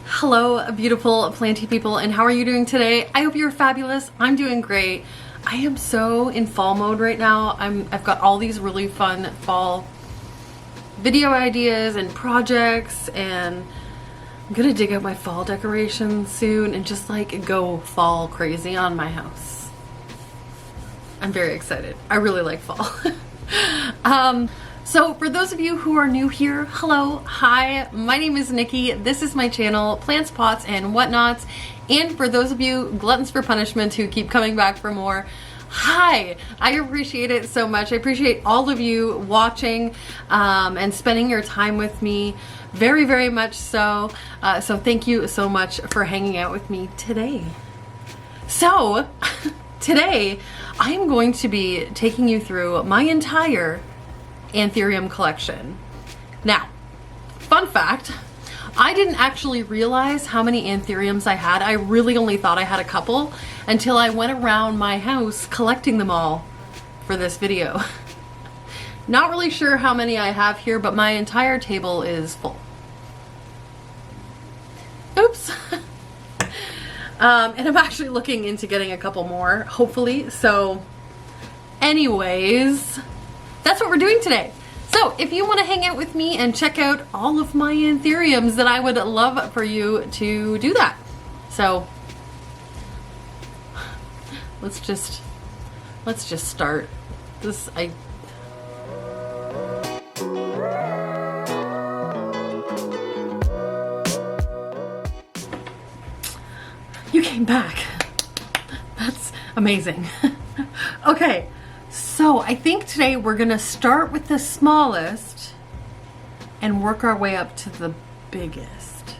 Hello, beautiful planty people, and how are you doing today? I hope you're fabulous. I'm doing great. I am so in fall mode right now. I've got all these really fun fall video ideas and projects, and I'm gonna dig out my fall decorations soon and just like go fall crazy on my house. I'm very excited. I really like fall. So for those of you who are new here, hello, hi, my name is Nikki. This is my channel, Plants, Pots, and Whatnots. And for those of you gluttons for punishment who keep coming back for more, hi, I appreciate it so much. I appreciate all of you watching and spending your time with me. Very, very much so. So thank you so much for hanging out with me today. So today I am going to be taking you through my entire Anthurium collection. Now, fun fact, I didn't actually realize how many Anthuriums I had. I really only thought I had a couple until I went around my house collecting them all for this video. Not really sure how many I have here, but my entire table is full. Oops. And I'm actually looking into getting a couple more, hopefully. So anyways, that's what we're doing today. So if you want to hang out with me and check out all of my Anthuriums, then I would love for you to do that. So let's just start this. You came back. That's amazing. Okay. So I think today we're gonna start with the smallest and work our way up to the biggest.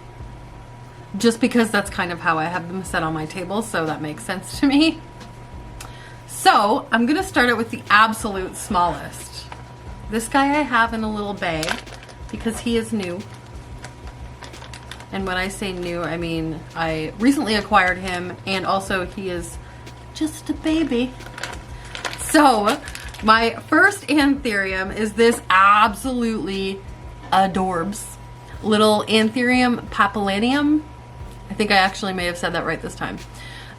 Just because that's kind of how I have them set on my table, so that makes sense to me. So I'm gonna start it with the absolute smallest. This guy I have in a little bag because he is new. And when I say new, I mean I recently acquired him, and also he is just a baby. So my first Anthurium is this absolutely adorbs little Anthurium Papillionium. I think I actually may have said that right this time.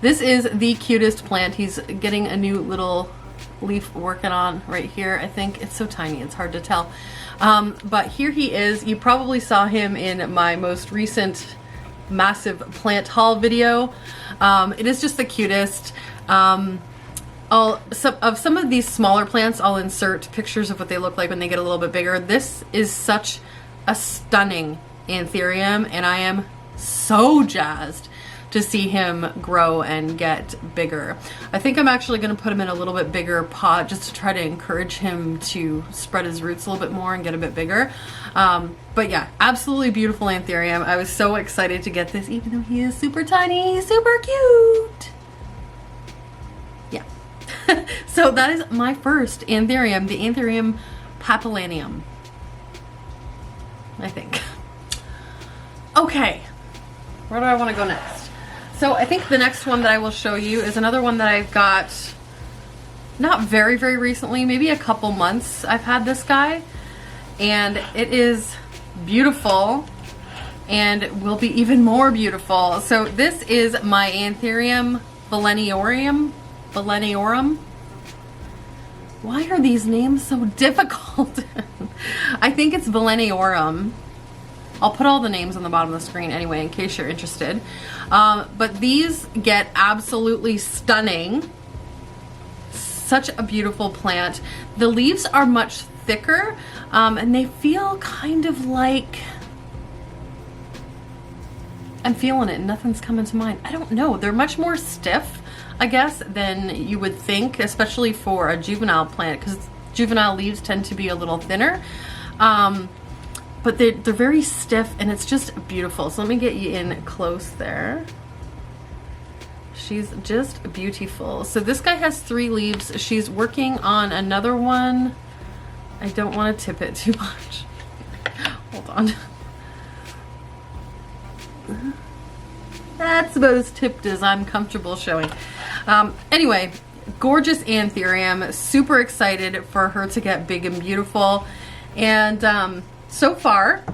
This is the cutest plant. He's getting a new little leaf working on right here. I think it's so tiny, it's hard to tell. But here he is. You probably saw him in my most recent massive plant haul video. It is just the cutest. Some of these smaller plants, I'll insert pictures of what they look like when they get a little bit bigger. This is such a stunning Anthurium, and I am so jazzed to see him grow and get bigger. I think I'm actually going to put him in a little bit bigger pot just to try to encourage him to spread his roots a little bit more and get a bit bigger. But yeah, absolutely beautiful Anthurium. I was so excited to get this, even though he is super tiny, he's super cute. Yeah. So that is my first Anthurium, the Anthurium Papillionium, I think. Okay, where do I want to go next? So I think the next one that I will show you is another one that I've got not very, very recently, maybe a couple months I've had this guy, and it is beautiful and will be even more beautiful. So this is my Anthurium Valleniorum. Why are these names so difficult? I think it's Valleniorum. I'll put all the names on the bottom of the screen anyway in case you're interested. But these get absolutely stunning. Such a beautiful plant. The leaves are much thicker and they feel kind of like, I'm feeling it, nothing's coming to mind. I don't know, they're much more stiff, I guess, than you would think, especially for a juvenile plant, because juvenile leaves tend to be a little thinner. But they're very stiff, and it's just beautiful. So let me get you in close there. She's just beautiful. So this guy has 3 leaves. She's working on another one. I don't want to tip it too much. Hold on. That's about as tipped as I'm comfortable showing. Anyway, gorgeous Anthurium. Super excited for her to get big and beautiful. And so far,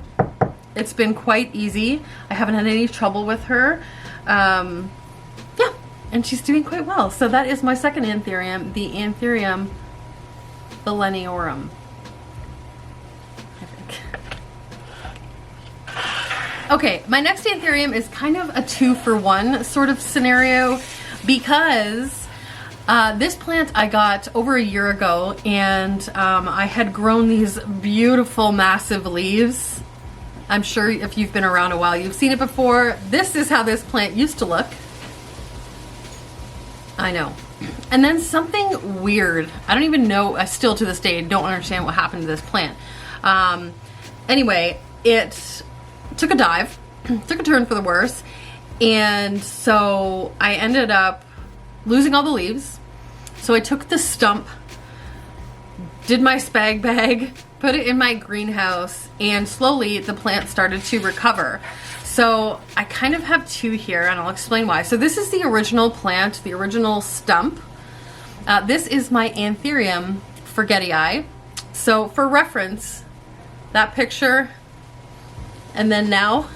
it's been quite easy. I haven't had any trouble with her. Yeah, and she's doing quite well. So that is my second Anthurium, the Anthurium Bakery. Okay, my next Anthurium is kind of a 2-for-1 sort of scenario because this plant I got over a year ago, and I had grown these beautiful massive leaves. I'm sure if you've been around a while, you've seen it before. This is how this plant used to look. I know. And then something weird. I don't even know, I still to this day don't understand what happened to this plant. Anyway, it took a dive, took a turn for the worse, and so I ended up losing all the leaves. So I took the stump, did my spag bag, put it in my greenhouse, and slowly the plant started to recover. So I kind of have two here, and I'll explain why. So this is the original plant, the original stump. This is my Anthurium VGI. So for reference, that picture and then now,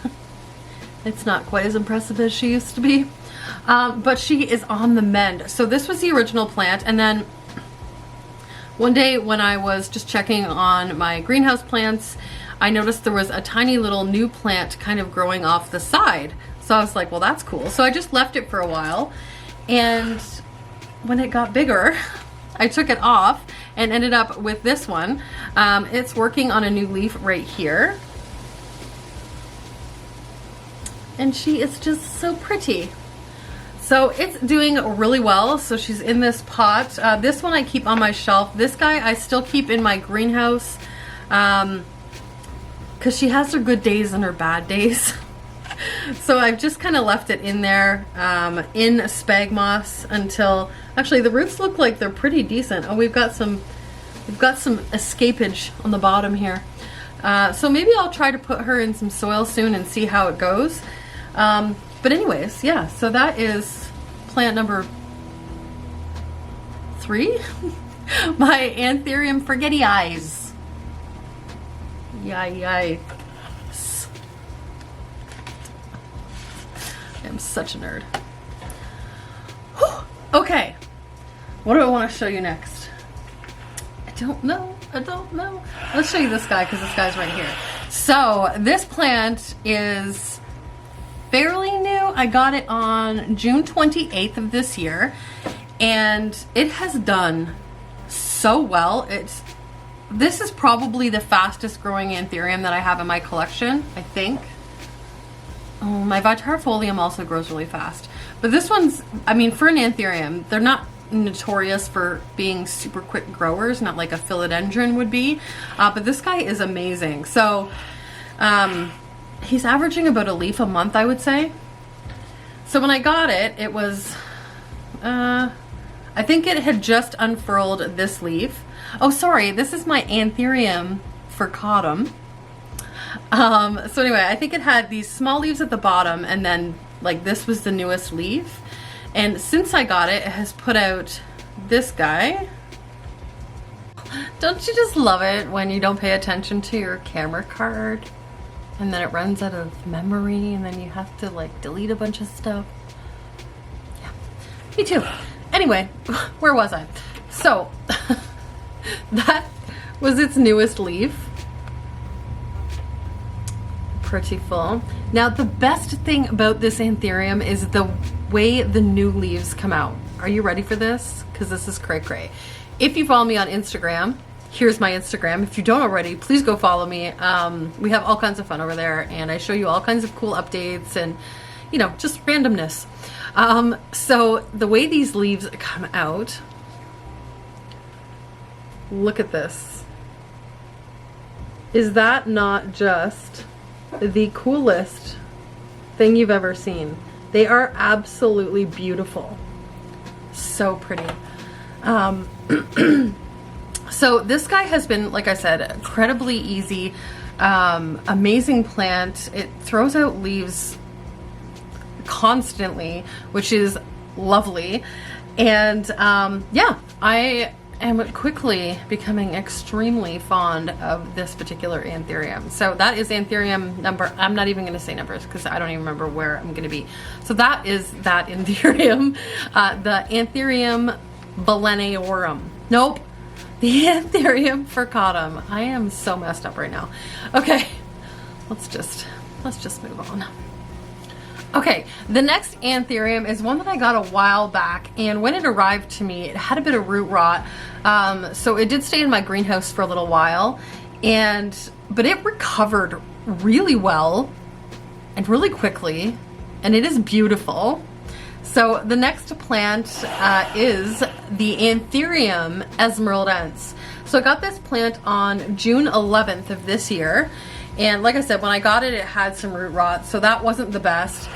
it's not quite as impressive as she used to be. But she is on the mend. So this was the original plant, and then one day when I was just checking on my greenhouse plants, I noticed there was a tiny little new plant kind of growing off the side. So I was like, well, that's cool. So I just left it for a while, and when it got bigger, I took it off and ended up with this one. It's working on a new leaf right here. And she is just so pretty. So it's doing really well. So she's in this pot. This one I keep on my shelf. This guy I still keep in my greenhouse because she has her good days and her bad days. So I've just kind of left it in there in spag moss until, actually the roots look like they're pretty decent. Oh, we've got some escapage on the bottom here. So maybe I'll try to put her in some soil soon and see how it goes. But anyways, yeah, so that is plant number 3. My Anthurium VGI. Yikes. I'm such a nerd. Whew. Okay, what do I want to show you next? I don't know. Let's show you this guy because this guy's right here. So this plant is fairly new. I got it on June 28th of this year, and it has done so well. This is probably the fastest growing Anthurium that I have in my collection, I think. Oh, my Itafolium also grows really fast. But this one's, I mean, for an Anthurium, they're not notorious for being super quick growers, not like a philodendron would be. But this guy is amazing. So, he's averaging about a leaf a month, I would say. So when I got it, it was, I think it had just unfurled this leaf. Oh, sorry, this is my Anthurium Vercatum. So anyway, I think it had these small leaves at the bottom, and then like this was the newest leaf. And since I got it, it has put out this guy. Don't you just love it when you don't pay attention to your camera card? And then it runs out of memory, and then you have to like delete a bunch of stuff. Yeah, me too. Anyway, where was I? So, that was its newest leaf. Pretty full. Now, the best thing about this Anthurium is the way the new leaves come out. Are you ready for this? Because this is cray cray. If you follow me on Instagram, here's my Instagram. If you don't already, please go follow me. We have all kinds of fun over there, and I show you all kinds of cool updates and, you know, just randomness. So the way these leaves come out, look at this. Is that not just the coolest thing you've ever seen? They are absolutely beautiful. So pretty. So this guy has been, like I said, incredibly easy, amazing plant. It throws out leaves constantly, which is lovely. And yeah, I am quickly becoming extremely fond of this particular Anthurium. So that is Anthurium number, I'm not even going to say numbers because I don't even remember where I'm going to be. So that is that Anthurium, the Anthurium Bakery. Nope, the Anthurium Furcatum. I am so messed up right now. Okay, let's just move on. Okay, the next Anthurium is one that I got a while back, and when it arrived to me, it had a bit of root rot. So it did stay in my greenhouse for a little while, but it recovered really well and really quickly, and it is beautiful. So the next plant is the Anthurium Esmeraldense. So I got this plant on June 11th of this year. And like I said, when I got it, it had some root rot, so that wasn't the best.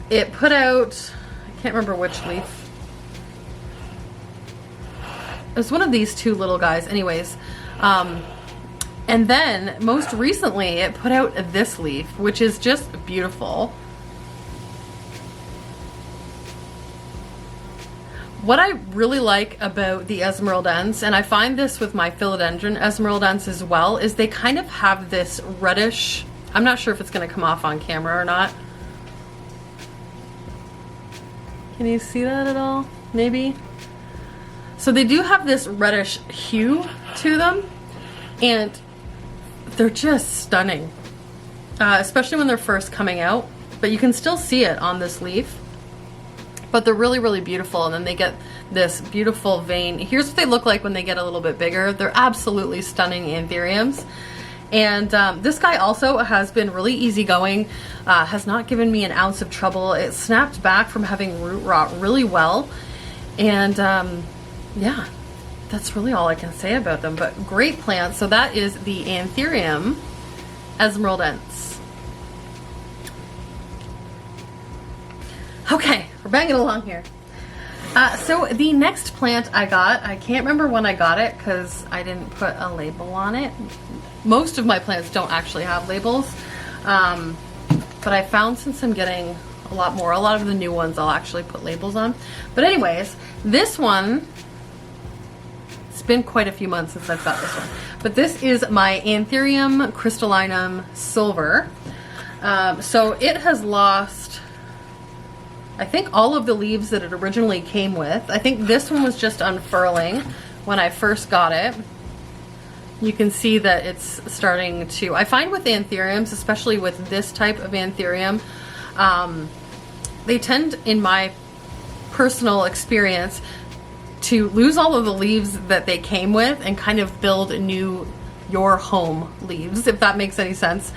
It put out, I can't remember which leaf. It was one of these two little guys, anyways. And then, most recently, it put out this leaf, which is just beautiful. What I really like about the Esmeraldense, and I find this with my Philodendron Esmeraldense as well, is they kind of have this reddish, I'm not sure if it's going to come off on camera or not. Can you see that at all? Maybe? So they do have this reddish hue to them, and they're just stunning. Especially when they're first coming out, but you can still see it on this leaf. But they're really, really beautiful, and then they get this beautiful vein. Here's what they look like when they get a little bit bigger. They're absolutely stunning Anthuriums. And this guy also has been really easygoing, has not given me an ounce of trouble. It snapped back from having root rot really well. And yeah, that's really all I can say about them, but great plants. So that is the Anthurium Esmeraldense. Okay, we're banging along here. So the next plant I got, I can't remember when I got it because I didn't put a label on it. Most of my plants don't actually have labels, but I found since I'm getting a lot of the new ones I'll actually put labels on. But anyways, this one, it's been quite a few months since I've got this one, but this is my Anthurium Crystalline Silver. So it has lost, I think, all of the leaves that it originally came with. I think this one was just unfurling when I first got it. You can see that it's starting to, I find with Anthuriums, especially with this type of Anthurium, they tend, in my personal experience, to lose all of the leaves that they came with and kind of build new your home leaves, if that makes any sense.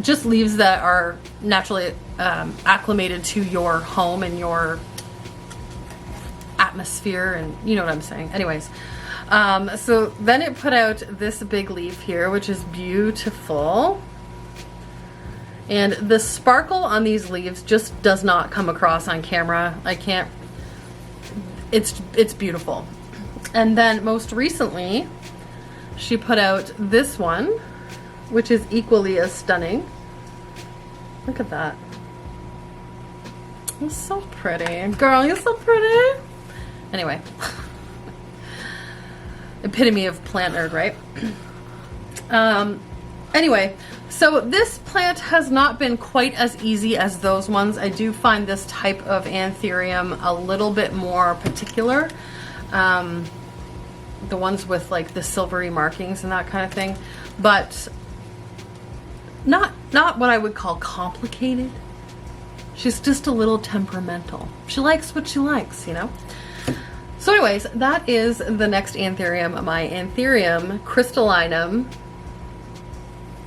Just leaves that are naturally acclimated to your home and your atmosphere, and you know what I'm saying. Anyways, so then it put out this big leaf here, which is beautiful. And the sparkle on these leaves just does not come across on camera. I can't, it's beautiful. And then most recently, she put out this one, which is equally as stunning. Look at that. It's so pretty. Girl, you're so pretty. Anyway. Epitome of plant nerd, right? Anyway, so this plant has not been quite as easy as those ones. I do find this type of Anthurium a little bit more particular. The ones with like the silvery markings and that kind of thing. But not what I would call complicated. She's just a little temperamental. She likes what she likes, you know? So anyways, that is the next Anthurium, my Anthurium Crystalline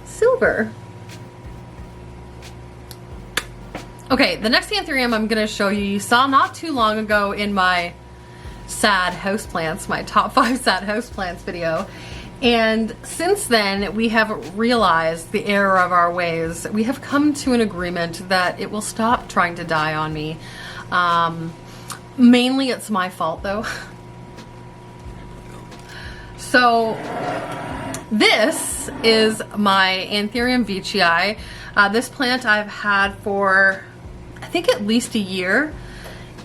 Silver. Okay, the next Anthurium I'm going to show you, you saw not too long ago in my sad houseplants, my top 5 sad houseplants video. And since then, we have realized the error of our ways. We have come to an agreement that it will stop trying to die on me. Mainly it's my fault though. So this is my Anthurium VGI. This plant I've had for, I think, at least a year.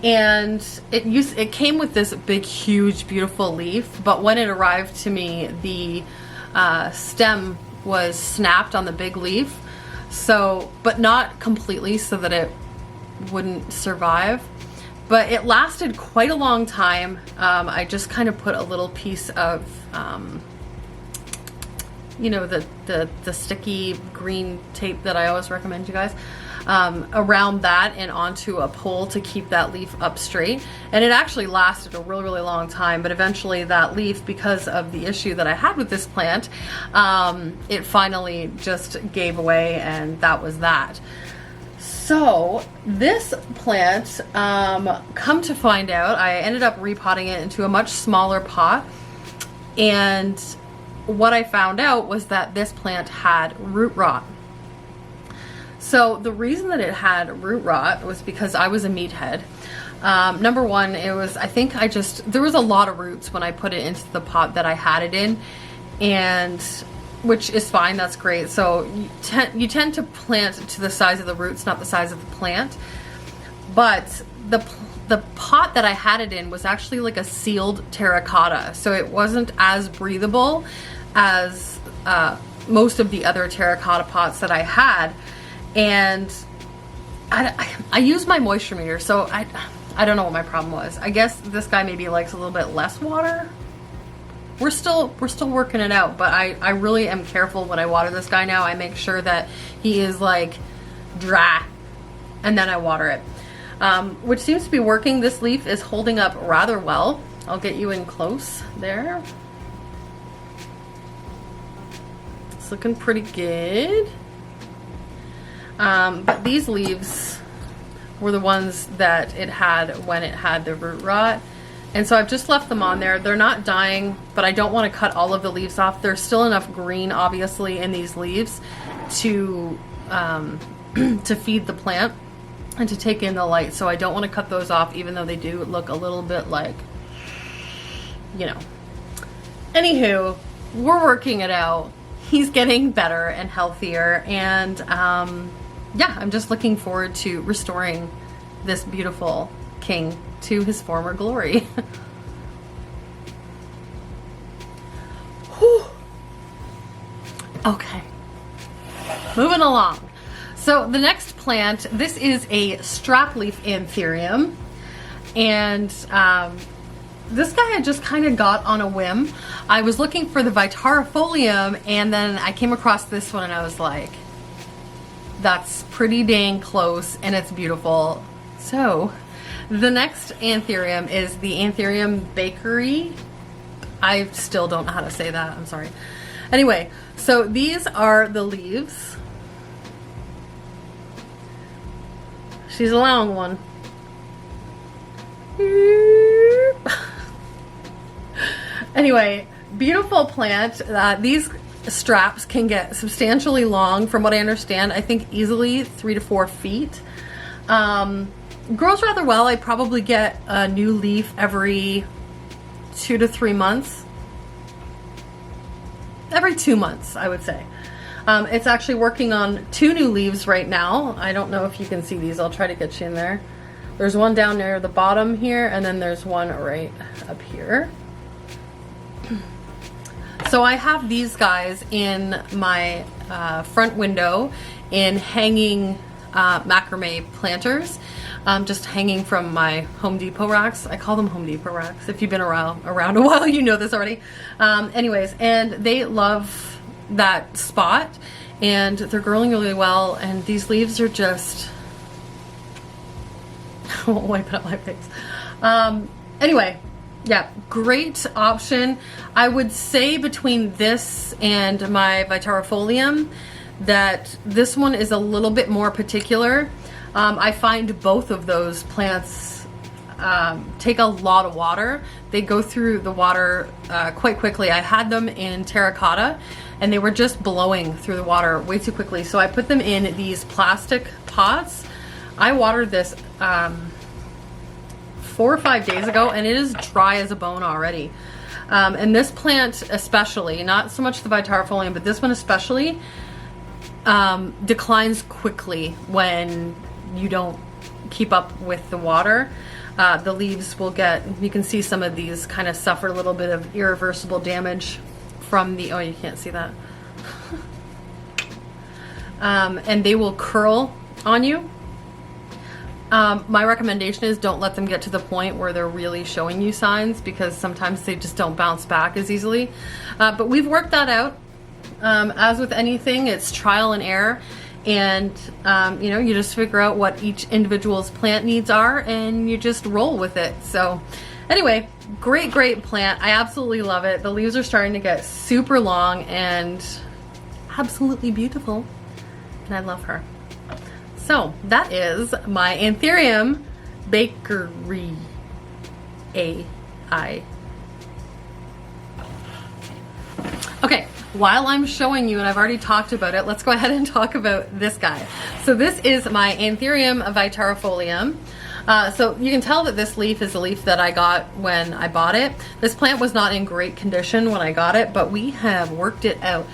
and it came with this big, huge, beautiful leaf, but when it arrived to me, the stem was snapped on the big leaf, so, but not completely, so that it wouldn't survive. But it lasted quite a long time. I just kind of put a little piece of you know, the sticky green tape that I always recommend you guys, around that and onto a pole to keep that leaf up straight. And it actually lasted a really, really long time, but eventually that leaf, because of the issue that I had with this plant, it finally just gave away, and that was that. So this plant, come to find out, I ended up repotting it into a much smaller pot, and what I found out was that this plant had root rot. So the reason that it had root rot was because I was a meathead. Number one, it was, I think there was a lot of roots when I put it into the pot that I had it in, and which is fine, that's great. So you tend to plant to the size of the roots, not the size of the plant. But the pot that I had it in was actually like a sealed terracotta, so it wasn't as breathable as most of the other terracotta pots that I had. And I used my moisture meter, so I don't know what my problem was. I guess this guy maybe likes a little bit less water. We're still working it out, but I really am careful when I water this guy now. I make sure that he is like dry, and then I water it, which seems to be working. This leaf is holding up rather well. I'll get you in close there. It's looking pretty good. But these leaves were the ones that it had when it had the root rot. And so I've just left them on there. They're not dying, but I don't want to cut all of the leaves off. There's still enough green, obviously, in these leaves to to feed the plant and to take in the light. So I don't want to cut those off, even though they do look a little bit like, you know. Anywho, we're working it out. He's getting better and healthier, and yeah, I'm just looking forward to restoring this beautiful king to his former glory. Whew. Okay, moving along. So the next plant, this is a strapleaf Anthurium, and this guy I just kind of got on a whim. I was looking for the Itafolium, and then I came across this one, and I was like, that's pretty dang close, and it's beautiful. So the next Anthurium is the Anthurium Bakery. I still don't know how to say that, I'm sorry. Anyway, so these are the leaves. She's a long one. Anyway, beautiful plant. These straps can get substantially long, from what I understand. I think easily 3 to 4 feet. Grows rather well. I probably get a new leaf every 2 to 3 months. Every 2 months, I would say. It's actually working on 2 new leaves right now. I don't know if you can see these. I'll try to get you in there. There's one down near the bottom here, and then there's one right up here. So I have these guys in my front window in hanging macrame planters, just hanging from my Home Depot racks. I call them Home Depot racks. If you've been around a while, you know this already. Anyways, and they love that spot, and they're growing really well, and these leaves are just... I won't wipe it up my face. Anyway, yeah, great option. I would say between this and my Itafolium that this one is a little bit more particular. I find both of those plants take a lot of water. They go through the water quite quickly. I had them in terracotta, and they were just blowing through the water way too quickly. So I put them in these plastic pots. I watered this 4 or 5 days ago, and it is dry as a bone already. And this plant especially, not so much the Itafolium, but this one especially, declines quickly when you don't keep up with the water. the leaves will get, you can see some of these kind of suffer a little bit of irreversible damage from the, oh, you can't see that. And they will curl on you. My recommendation is don't let them get to the point where they're really showing you signs, because sometimes they just don't bounce back as easily. But we've worked that out. As with anything, it's trial and error. And, you know, you just figure out what each individual's plant needs are and you just roll with it. So anyway, great plant. I absolutely love it. The leaves are starting to get super long and absolutely beautiful. And I love her. So that is my Anthurium Bakery AI. Okay, while I'm showing you, and I've already talked about it, let's go ahead and talk about this guy. So this is my Anthurium Itafolium. So you can tell that this leaf is a leaf that I got when I bought it. This plant was not in great condition when I got it, but we have worked it out.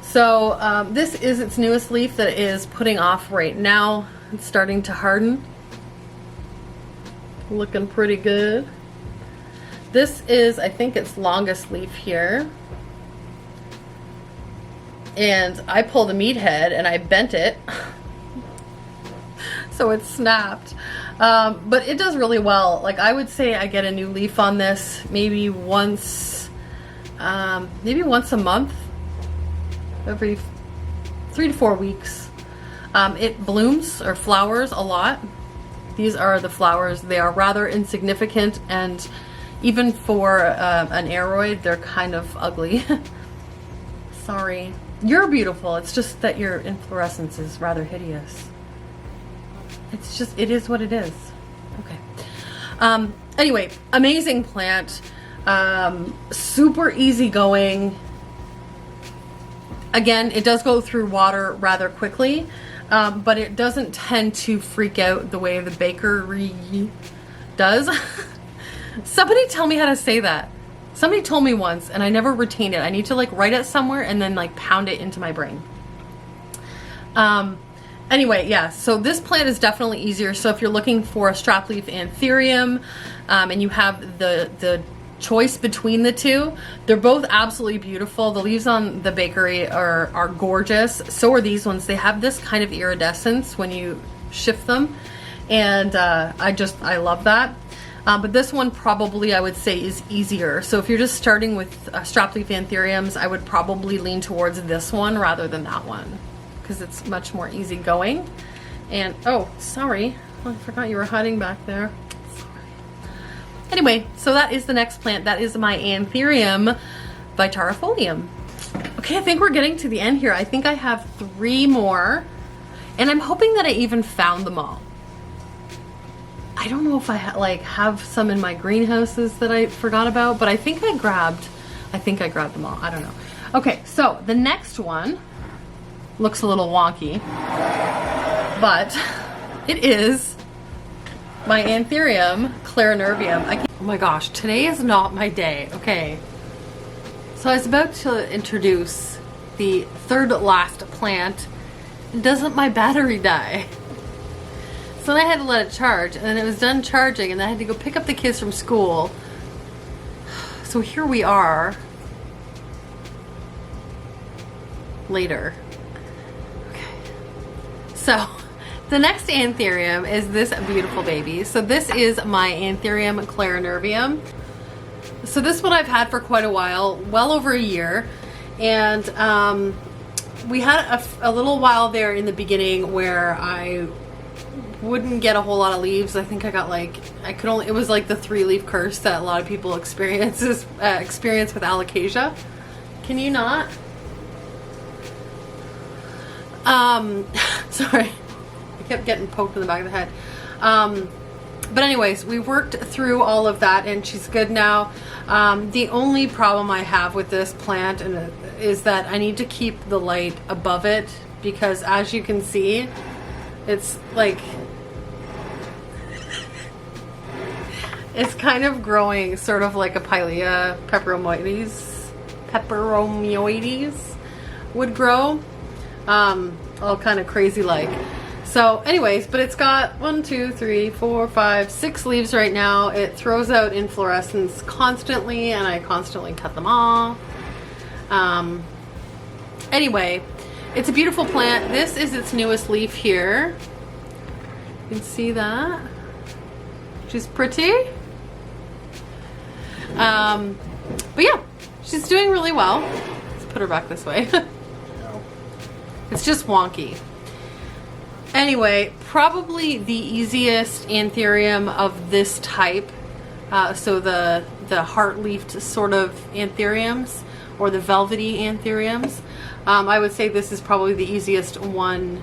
So this is its newest leaf that is putting off right now. It's starting to harden. Looking pretty good. This is, I think, its longest leaf here. And I pulled a meathead and I bent it. So it snapped. But it does really well. Like, I would say I get a new leaf on this maybe once a month. Every 3 to 4 weeks. It blooms or flowers a lot. These are the flowers. They are rather insignificant, and even for an aroid, they're kind of ugly. Sorry. You're beautiful. It's just that your inflorescence is rather hideous. It's just, it is what it is. Okay. Anyway, amazing plant. Super easygoing. Again, it does go through water rather quickly, but it doesn't tend to freak out the way the bakery does. Somebody tell me how to say that. Somebody told me once and I never retained it. I need to like write it somewhere and then like pound it into my brain. Anyway, yeah, so this plant is definitely easier. So if you're looking for a strap leaf Anthurium and you have the choice between the two, they're both absolutely beautiful. The leaves on the bakery are gorgeous. So are these ones. They have this kind of iridescence when you shift them, and I love that. But this one probably I would say is easier. So if you're just starting with strap leaf Anthuriums, I would probably lean towards this one rather than that one, because it's much more easygoing. And oh, sorry, I forgot you were hiding back there. Anyway, so that is the next plant. That is my Anthurium Itafolium. Okay, I think we're getting to the end here. I think I have 3 more, and I'm hoping that I even found them all. I don't know if I have some in my greenhouses that I forgot about, but I think I grabbed them all. I don't know. Okay, so the next one looks a little wonky, but it is my Anthurium Clariinvium. Oh my gosh, today is not my day. Okay, so I was about to introduce the third last plant. Doesn't my battery die? So then I had to let it charge, and then it was done charging, and then I had to go pick up the kids from school. So here we are later. Okay, so the next Anthurium is this beautiful baby. So this is my Anthurium Clariinvium. So this one I've had for quite a while, well over a year. And we had a little while there in the beginning where I wouldn't get a whole lot of leaves. I think I got it was like the 3-leaf curse that a lot of people experience with alocasia. Can you not? Sorry. Kept getting poked in the back of the head. But anyways, we worked through all of that and she's good now. The only problem I have with this plant is that I need to keep the light above it, because as you can see, it's like, it's kind of growing sort of like a Pilea peperomioides would grow, all kind of crazy like. So anyways, but it's got 1, 2, 3, 4, 5, 6 leaves right now. It throws out inflorescence constantly, and I constantly cut them off. Anyway, it's a beautiful plant. This is its newest leaf here. You can see that. She's pretty. But yeah, she's doing really well. Let's put her back this way. It's just wonky. Anyway, probably the easiest Anthurium of this type. So the heart-leafed sort of Anthuriums, or the velvety Anthuriums. I would say this is probably the easiest one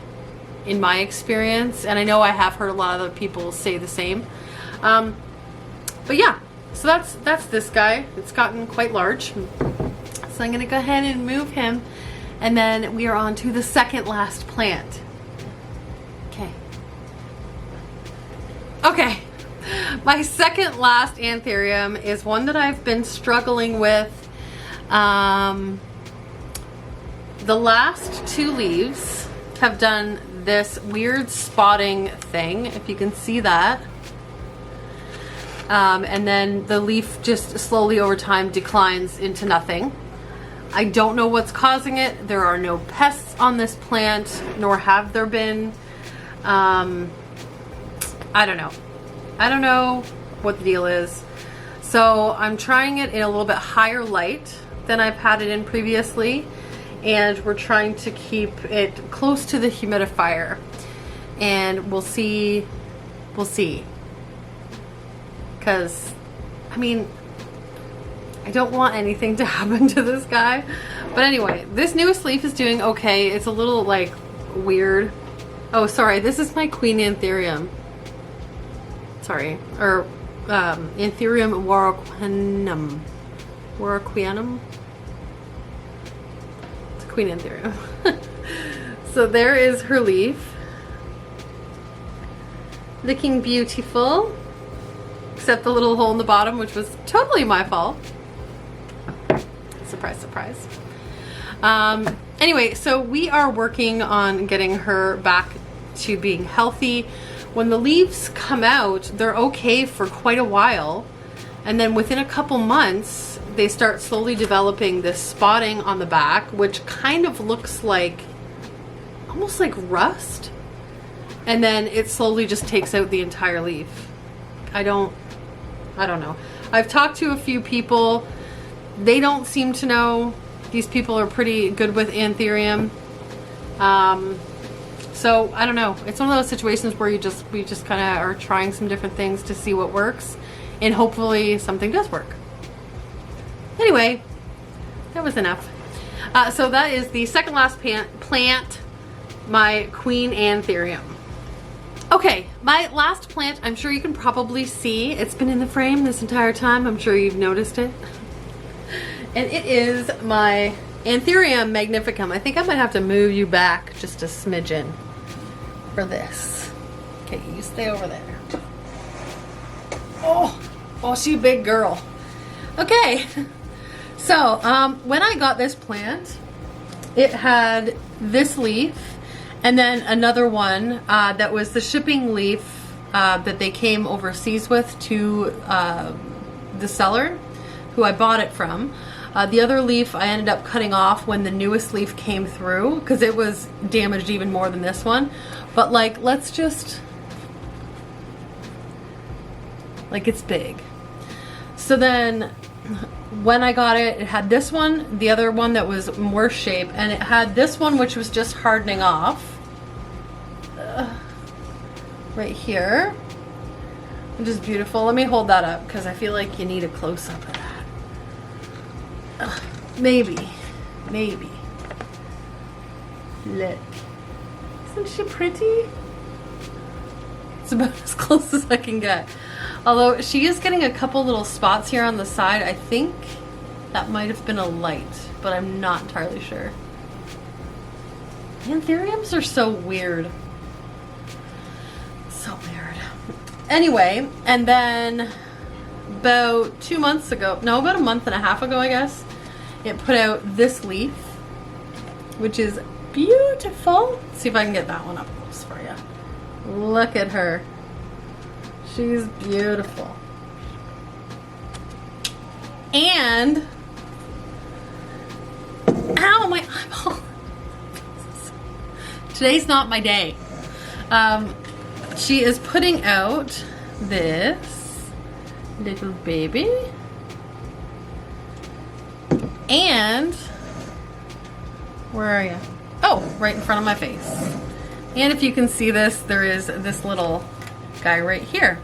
in my experience, and I know I have heard a lot of other people say the same. But yeah, so that's this guy. It's gotten quite large. So I'm gonna go ahead and move him, and then we are on to the second last plant. Okay, my second last Anthurium is one that I've been struggling with. The last 2 leaves have done this weird spotting thing, if you can see that. And then the leaf just slowly over time declines into nothing. I don't know what's causing it. There are no pests on this plant, nor have there been. I don't know. I don't know what the deal is. So I'm trying it in a little bit higher light than I've had it in previously. And we're trying to keep it close to the humidifier. And we'll see. We'll see. Because, I mean, I don't want anything to happen to this guy. But anyway, this newest leaf is doing okay. It's a little, like, weird. Oh, sorry. This is my Queen Anthurium. Sorry. Or Anthurium Warocquanum. Warocquanum? It's a Queen Anthurium. So there is her leaf. Looking beautiful. Except the little hole in the bottom, which was totally my fault. Surprise, surprise. Anyway, so we are working on getting her back to being healthy. When the leaves come out, they're okay for quite a while. And then within a couple months, they start slowly developing this spotting on the back, which kind of looks like, almost like rust. And then it slowly just takes out the entire leaf. I don't know. I've talked to a few people. They don't seem to know. These people are pretty good with Anthurium. So I don't know. It's one of those situations where we just kind of are trying some different things to see what works, and hopefully something does work. Anyway, that was enough. So that is the second last plant, my Queen Anthurium. Okay, my last plant, I'm sure you can probably see. It's been in the frame this entire time. I'm sure you've noticed it. And it is my Anthurium Magnificum. I think I might have to move you back just a smidgen for this. Okay, you stay over there. Oh, she's a big girl. Okay, so when I got this plant, it had this leaf, and then another one that was the shipping leaf that they came overseas with to the seller who I bought it from. The other leaf I ended up cutting off when the newest leaf came through because it was damaged even more than this one. But like, let's just, like, it's big. So then when I got it, it had this one, the other one that was more shape, and it had this one which was just hardening off. Right here, which is beautiful. Let me hold that up because I feel like you need a close-up of that. Maybe. Look. Isn't she pretty? It's about as close as I can get. Although she is getting a couple little spots here on the side. I think that might have been a light, but I'm not entirely sure. Anthuriums are so weird. So weird. Anyway, and then about 2 months ago, no, about a month and a half ago, I guess, it put out this leaf, which is beautiful. Let's see if I can get that one up close for you. Look at her. She's beautiful. And, ow, my eyeball. Today's not my day. She is putting out this little baby. And, where are you? Oh, right in front of my face. And if you can see this, there is this little guy right here.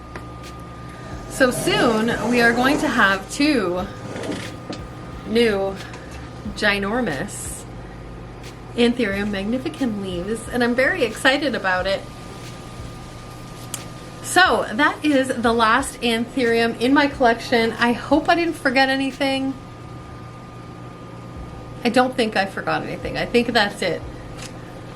So soon we are going to have 2 new ginormous Anthurium Magnificum leaves, and I'm very excited about it. So that is the last Anthurium in my collection. I hope I didn't forget anything. I don't think I forgot anything. I think that's it.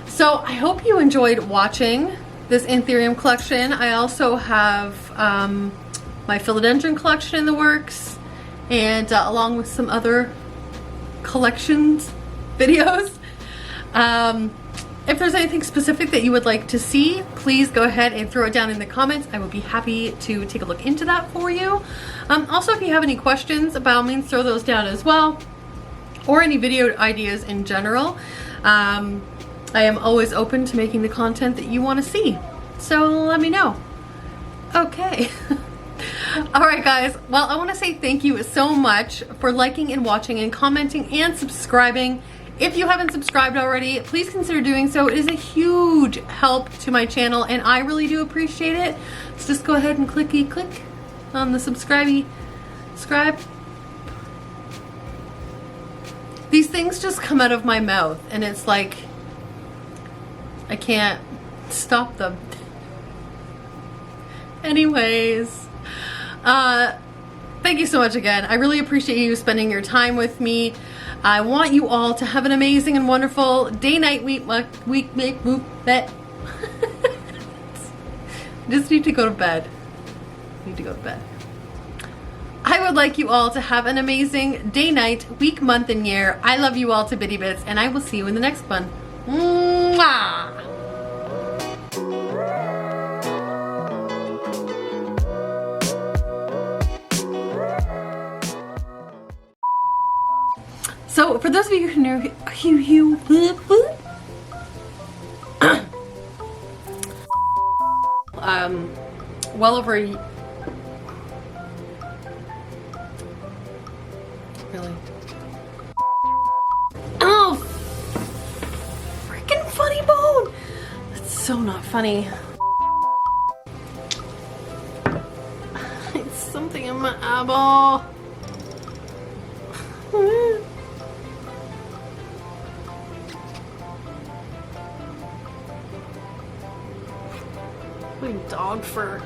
So I hope you enjoyed watching this Anthurium collection. I also have my philodendron collection in the works, and along with some other collections videos. If there's anything specific that you would like to see, please go ahead and throw it down in the comments. I would be happy to take a look into that for you. Also, if you have any questions, by all means throw those down as well, or any video ideas in general. I am always open to making the content that you want to see, so let me know. Okay. Alright guys, well, I want to say thank you so much for liking and watching and commenting and subscribing. If you haven't subscribed already, please consider doing so. It is a huge help to my channel, and I really do appreciate it. So just go ahead and click on the subscribe. These things just come out of my mouth, and it's like I can't stop them. Anyways, thank you so much again. I really appreciate you spending your time with me. I want you all to have an amazing and wonderful day, night, week, bet. Just need to go to bed. I would like you all to have an amazing day, night, week, month, and year. I love you all to bitty bits, and I will see you in the next one. Mwah! So, for those of you who know, well over a, really? Oh, freaking funny bone! That's so not funny. It's something in my eyeball. Dog fur.